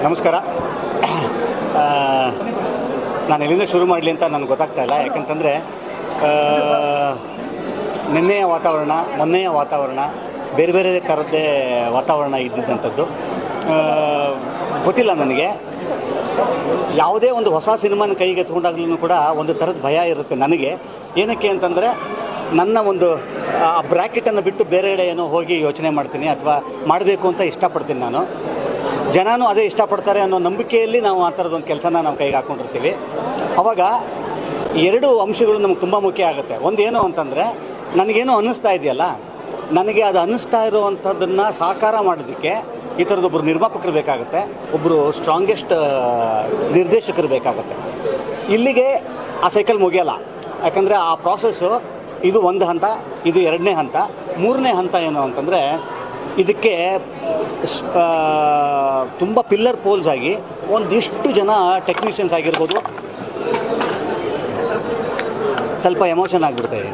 ನಮಸ್ಕಾರ. ನಾನು ಎಲ್ಲಿಂದ ಶುರು ಮಾಡಲಿ ಅಂತ ನನಗೆ ಗೊತ್ತಾಗ್ತಾ ಇಲ್ಲ. ಯಾಕಂತಂದರೆ ನಿನ್ನೆಯ ವಾತಾವರಣ, ಮೊನ್ನೆಯ ವಾತಾವರಣ ಬೇರೆ ಬೇರೆ ಥರದ್ದೇ ವಾತಾವರಣ ಇದ್ದಿದ್ದಂಥದ್ದು. ಗೊತ್ತಿಲ್ಲ ನನಗೆ. ಯಾವುದೇ ಒಂದು ಹೊಸ ಸಿನಿಮಾನ ಕೈಗೆ ತೊಗೊಂಡಾಗ್ಲೂ ಕೂಡ ಒಂದು ಥರದ ಭಯ ಇರುತ್ತೆ ನನಗೆ. ಏನಕ್ಕೆ ಅಂತಂದರೆ ನನ್ನ ಒಂದು ಆ ಬ್ರ್ಯಾಕೆಟನ್ನು ಬಿಟ್ಟು ಬೇರೆ ಕಡೆ ಏನೋ ಹೋಗಿ ಯೋಚನೆ ಮಾಡ್ತೀನಿ ಅಥವಾ ಮಾಡಬೇಕು ಅಂತ ಇಷ್ಟಪಡ್ತೀನಿ ನಾನು. ಜನನೂ ಅದೇ ಇಷ್ಟಪಡ್ತಾರೆ ಅನ್ನೋ ನಂಬಿಕೆಯಲ್ಲಿ ನಾವು ಆ ಥರದೊಂದು ಕೆಲಸನ ನಾವು ಕೈಗೆ ಹಾಕ್ಕೊಂಡಿರ್ತೀವಿ. ಆವಾಗ ಎರಡು ಅಂಶಗಳು ನಮಗೆ ತುಂಬ ಮುಖ್ಯ ಆಗುತ್ತೆ. ಒಂದೇನು ಅಂತಂದರೆ ನನಗೇನೋ ಅನ್ನಿಸ್ತಾ ಇದೆಯಲ್ಲ, ನನಗೆ ಅದು ಅನ್ನಿಸ್ತಾ ಇರುವಂಥದ್ದನ್ನು ಸಾಕಾರ ಮಾಡೋದಕ್ಕೆ ಈ ಥರದೊಬ್ಬರು ನಿರ್ಮಾಪಕರು ಬೇಕಾಗುತ್ತೆ, ಒಬ್ಬರು ಸ್ಟ್ರಾಂಗೆಸ್ಟ್ ನಿರ್ದೇಶಕರು ಬೇಕಾಗುತ್ತೆ. ಇಲ್ಲಿಗೆ ಆ ಸೈಕಲ್ ಮುಗಿಯಲ್ಲ. ಯಾಕಂದರೆ ಆ ಪ್ರಾಸೆಸ್ಸು ಇದು ಒಂದು ಹಂತ, ಇದು ಎರಡನೇ ಹಂತ. ಮೂರನೇ ಹಂತ ಏನು ಅಂತಂದರೆ ಇದಕ್ಕೆ ತುಂಬ ಪಿಲ್ಲರ್ ಪೋಲ್ಸ್ ಆಗಿ ಒಂದಿಷ್ಟು ಜನ ಟೆಕ್ನಿಷಿಯನ್ಸ್ ಆಗಿರ್ಬೋದು. ಸ್ವಲ್ಪ ಎಮೋಷನ್ ಆಗಿಬಿಡ್ತಾ ಇದೆ.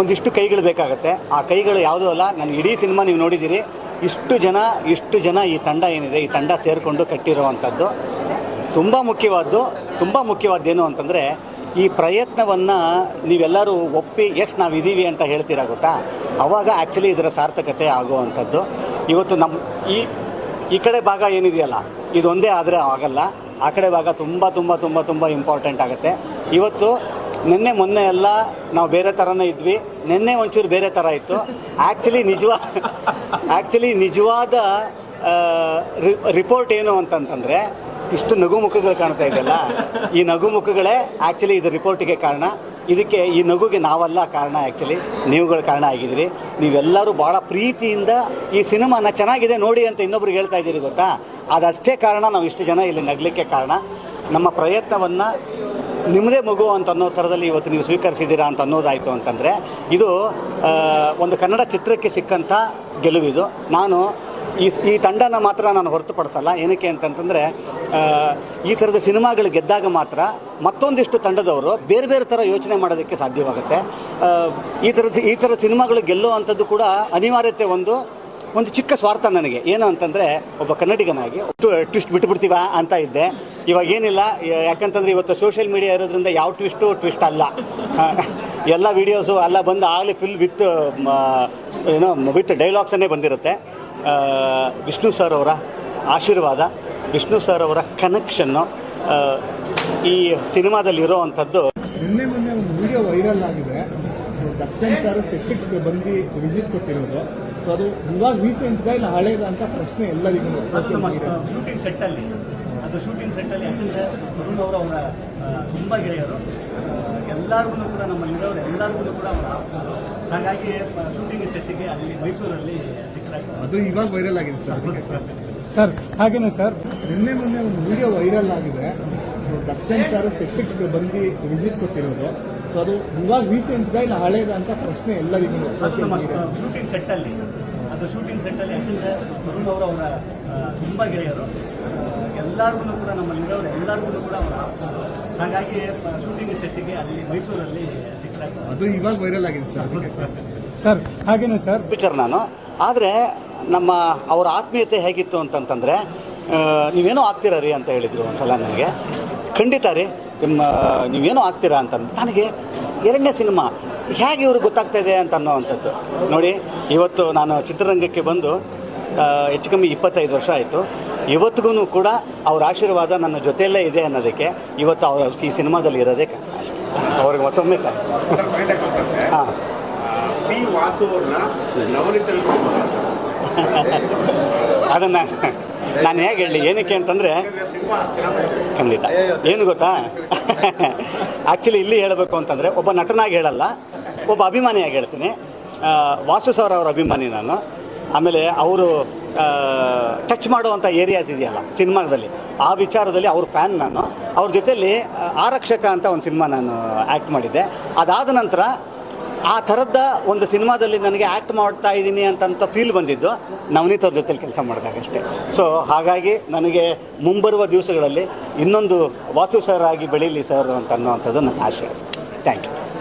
ಒಂದಿಷ್ಟು ಕೈಗಳು ಬೇಕಾಗುತ್ತೆ. ಆ ಕೈಗಳು ಯಾವುದೂ ಅಲ್ಲ, ನಾನು ಇಡೀ ಸಿನಿಮಾ ನೀವು ನೋಡಿದ್ದೀರಿ. ಇಷ್ಟು ಜನ ಈ ತಂಡ ಏನಿದೆ, ಈ ತಂಡ ಸೇರಿಕೊಂಡು ಕಟ್ಟಿರುವಂಥದ್ದು ತುಂಬ ಮುಖ್ಯವಾದ್ದೇನು ಅಂತಂದರೆ ಈ ಪ್ರಯತ್ನವನ್ನು ನೀವೆಲ್ಲರೂ ಒಪ್ಪಿ ಎಸ್ ನಾವಿದ್ದೀವಿ ಅಂತ ಹೇಳ್ತೀರಾ ಗೊತ್ತಾ, ಆವಾಗ ಆ್ಯಕ್ಚುಲಿ ಇದರ ಸಾರ್ಥಕತೆ ಆಗುವಂಥದ್ದು. ಇವತ್ತು ನಮ್ಮ ಈ ಕಡೆ ಭಾಗ ಏನಿದೆಯಲ್ಲ, ಇದೊಂದೇ ಆದರೆ ಆಗಲ್ಲ. ಆ ಕಡೆ ಭಾಗ ತುಂಬ ಇಂಪಾರ್ಟೆಂಟ್ ಆಗುತ್ತೆ. ಇವತ್ತು ಮೊನ್ನೆ ಎಲ್ಲ ನಾವು ಬೇರೆ ಥರನೇ ಇದ್ವಿ. ನಿನ್ನೆ ಒಂಚೂರು ಬೇರೆ ಥರ ಇತ್ತು. ಆ್ಯಕ್ಚುಲಿ ನಿಜವಾದ ರಿಪೋರ್ಟ್ ಏನು ಅಂತಂತಂದರೆ ಇಷ್ಟು ನಗುಮುಖಗಳು ಕಾಣ್ತಾ ಇದೆಯಲ್ಲ, ಈ ನಗುಮುಖಗಳೇ ಆ್ಯಕ್ಚುಲಿ ಇದು ರಿಪೋರ್ಟಿಗೆ ಕಾರಣ. ಇದಕ್ಕೆ ಈ ನಗುಗೆ ನಾವಲ್ಲ ಕಾರಣ, ಆ್ಯಕ್ಚುಲಿ ನೀವುಗಳು ಕಾರಣ ಆಗಿದ್ದೀರಿ. ನೀವೆಲ್ಲರೂ ಭಾಳ ಪ್ರೀತಿಯಿಂದ ಈ ಸಿನಿಮಾನ ಚೆನ್ನಾಗಿದೆ ನೋಡಿ ಅಂತ ಇನ್ನೊಬ್ರಿಗೆ ಹೇಳ್ತಾ ಇದ್ದೀರಿ ಗೊತ್ತಾ, ಅದಷ್ಟೇ ಕಾರಣ ನಾವು ಇಷ್ಟು ಜನ ಇಲ್ಲಿ ನಗಲಿಕ್ಕೆ ಕಾರಣ. ನಮ್ಮ ಪ್ರಯತ್ನವನ್ನು ನಿಮ್ಮದೇ ಮಗು ಅಂತ ಅನ್ನೋ ಥರದಲ್ಲಿ ಇವತ್ತು ನೀವು ಸ್ವೀಕರಿಸಿದ್ದೀರಾ ಅಂತ ಅನ್ನೋದಾಯಿತು ಅಂತಂದರೆ ಇದು ಒಂದು ಕನ್ನಡ ಚಿತ್ರಕ್ಕೆ ಸಿಕ್ಕಂಥ ಗೆಲುವಿದು. ನಾನು ಈ ತಂಡನ ಮಾತ್ರ ನಾನು ಹೊರತುಪಡಿಸಲ್ಲ. ಏನಕ್ಕೆ ಅಂತಂತಂದರೆ ಈ ಥರದ ಸಿನಿಮಾಗಳು ಗೆದ್ದಾಗ ಮಾತ್ರ ಮತ್ತೊಂದಿಷ್ಟು ತಂಡದವರು ಬೇರೆ ಬೇರೆ ಥರ ಯೋಚನೆ ಮಾಡೋದಕ್ಕೆ ಸಾಧ್ಯವಾಗುತ್ತೆ. ಈ ಥರದ ಸಿನಿಮಾಗಳು ಗೆಲ್ಲುವಂಥದ್ದು ಕೂಡ ಅನಿವಾರ್ಯತೆ ಒಂದು ಚಿಕ್ಕ ಸ್ವಾರ್ಥ ನನಗೆ. ಏನು ಅಂತಂದರೆ ಒಬ್ಬ ಕನ್ನಡಿಗನಾಗಿ ಟ್ವಿಸ್ಟ್ ಬಿಟ್ಟುಬಿಡ್ತೀವ ಅಂತ ಇದ್ದೆ. ಇವಾಗ ಏನಿಲ್ಲ, ಯಾಕಂತಂದರೆ ಇವತ್ತು ಸೋಷಿಯಲ್ ಮೀಡಿಯಾ ಇರೋದ್ರಿಂದ ಯಾವ ಟ್ವಿಸ್ಟ್ ಅಲ್ಲ. ಎಲ್ಲ ವೀಡಿಯೋಸು ಎಲ್ಲ ಬಂದು ಆಗಲೇ ಫುಲ್ ವಿತ್ ಡೈಲಾಗ್ಸನ್ನೇ ಬಂದಿರುತ್ತೆ. ವಿಷ್ಣು ಸರ್ ಅವರ ಆಶೀರ್ವಾದ, ವಿಷ್ಣು ಸರ್ ಅವರ ಕನೆಕ್ಷನ್ನು ಈ ಸಿನಿಮಾದಲ್ಲಿರೋ ಅಂಥದ್ದು. ಮೊನ್ನೆ ಒಂದು ವಿಡಿಯೋ ವೈರಲ್ ಆಗಿದೆ. ದರ್ಶನ್ ಸರ್ ಸೆಟ್ಟಿಗೆ ಬಂದು ವಿಸಿಟ್ ಕೊಟ್ಟಿರೋದು. ಸೊ ಅದು ಇವಾಗ ರೀಸೆಂಟ್గా ಇಲ್ಲ ಹಳೇದ ಅಂತ ಪ್ರಶ್ನೆ ಎಲ್ಲರಿಗೂ. ಶೂಟಿಂಗ್ ಸೆಟ್ಟಲ್ಲಿ ಯಾಕಂದರೆ ವರುಣ್ ಅವರ ತುಂಬ ಗೆಳೆಯರು, ಎಲ್ಲರಿಗೂ ಕೂಡ ನಮ್ಮಲ್ಲಿರೋರು ಎಲ್ಲರಿಗೂ ಕೂಡ ಅವರ ಆಪ್ತರು. ಹಾಗಾಗಿ ಶೂಟಿಂಗ್ ಸೆಟ್ಟಿಗೆ ಅಲ್ಲಿ ಮೈಸೂರಲ್ಲಿ ಸಿಕ್ಕಾಗ ಅದು ಇವಾಗ ವೈರಲ್ ಆಗಿದೆ ಸರ್. ಹಾಗೇನೆ ಸರ್, ಮೊನ್ನೆ ಒಂದು ವಿಡಿಯೋ ವೈರಲ್ ಆಗಿದೆ. ದರ್ಶನ್ ಸರ್ ಸೆಟ್ಟಿಗೆ ಬಂದು ವಿಸಿಟ್ ಕೊಟ್ಟಿರೋದು. ಸೊ ಅದು ಇವಾಗ ರೀಸೆಂಟ್గా ಇಲ್ಲ ಹಳೇದ ಅಂತ ಪ್ರಶ್ನೆ ಎಲ್ಲರಿಗೂ. ಶೂಟಿಂಗ್ ಸೆಟ್ಟಲ್ಲಿ ಯಾಕಂದರೆ ವರುಣ್ ಅವರ ತುಂಬ ಗೆಳೆಯರು, ಎಲ್ಲರಿಗೂ ಕೂಡ ನಮ್ಮಲ್ಲಿರೋರು ಎಲ್ಲರಿಗೂ ಕೂಡ ಅವರ ಆಪ್ತರು. ಹಾಗಾಗಿ ಶೂಟಿಂಗ್ ಸೆಟ್ಟಿಗೆ ಅಲ್ಲಿ ಮೈಸೂರಲ್ಲಿ ಸಿಕ್ಕಾಗ ಅದು ಇವಾಗ ವೈರಲ್ ಆಗಿದೆ ಸರ್. ಹಾಗೇನೆ ಸರ್, ಪಿಕ್ಚರ್ ನಾನು. ಆದರೆ ಅವರ ಆತ್ಮೀಯತೆ ಹೇಗಿತ್ತು ಅಂತಂತಂದರೆ, ನೀವೇನೋ ಆಗ್ತೀರಾ ರೀ ಅಂತ ಹೇಳಿದರು ಒಂದ್ಸಲ ನನಗೆ. ಖಂಡಿತ ರೀ, ನೀವೇನೋ ಆಗ್ತೀರಾ ಅಂತಂದು. ನನಗೆ ಎರಡನೇ ಸಿನಿಮಾ ಹೇಗೆ ಇವ್ರಿಗೆ ಗೊತ್ತಾಗ್ತಾ ಇದೆ ಅಂತ ಅನ್ನೋವಂಥದ್ದು ನೋಡಿ. ಇವತ್ತು ನಾನು ಚಿತ್ರರಂಗಕ್ಕೆ ಬಂದು ಹೆಚ್ಚು ಕಮ್ಮಿ 25 ವರ್ಷ ಆಯಿತು. ಇವತ್ತಿಗೂ ಕೂಡ ಅವ್ರ ಆಶೀರ್ವಾದ ನನ್ನ ಜೊತೆಯಲ್ಲೇ ಇದೆ ಅನ್ನೋದಕ್ಕೆ ಇವತ್ತು ಅವರು ಈ ಸಿನಿಮಾದಲ್ಲಿ ಇರೋದೇ ಅವ್ರಿಗೆ ಮತ್ತೊಮ್ಮೆ ಹಾಂ. ಅದನ್ನು ನಾನು ಹೇಗೆ ಹೇಳಲಿ, ಏನಕ್ಕೆ ಅಂತಂದರೆ ಖಂಡಿತ ಏನು ಗೊತ್ತಾ, ಆ್ಯಕ್ಚುಲಿ ಇಲ್ಲಿ ಹೇಳಬೇಕು ಅಂತಂದರೆ ಒಬ್ಬ ನಟನಾಗಿ ಹೇಳಲ್ಲ, ಒಬ್ಬ ಅಭಿಮಾನಿಯಾಗಿ ಹೇಳ್ತೀನಿ. ವಾಸು ಸರ್ ಅವರ ಅಭಿಮಾನಿ ನಾನು. ಆಮೇಲೆ ಅವರು ಟಚ್ ಮಾಡುವಂಥ ಏರಿಯಾಸ್ ಇದೆಯಲ್ಲ ಸಿನಿಮಾದಲ್ಲಿ, ಆ ವಿಚಾರದಲ್ಲಿ ಅವ್ರ ಫ್ಯಾನ್ ನಾನು. ಅವ್ರ ಜೊತೆಯಲ್ಲಿ ಆರಕ್ಷಕ ಅಂತ ಒಂದು ಸಿನಿಮಾ ನಾನು ಆ್ಯಕ್ಟ್ ಮಾಡಿದ್ದೆ. ಅದಾದ ನಂತರ ಆ ಥರದ ಒಂದು ಸಿನಿಮಾದಲ್ಲಿ ನನಗೆ ಆ್ಯಕ್ಟ್ ಮಾಡ್ತಾ ಇದ್ದೀನಿ ಅಂತ ಫೀಲ್ ಬಂದಿದ್ದು ನವನೀತ್ ಅವ್ರ ಜೊತೆಲಿ ಕೆಲಸ ಮಾಡಿದಾಗಷ್ಟೇ. ಸೊ ಹಾಗಾಗಿ ನನಗೆ ಮುಂಬರುವ ದಿವಸಗಳಲ್ಲಿ ಇನ್ನೊಂದು ವಾಸು ಸರ್ ಆಗಿ ಬೆಳೀಲಿ ಸರ್ ಅಂತ ಅನ್ನೋವಂಥದ್ದು ನನ್ನ ಆಶಯ. Thank you.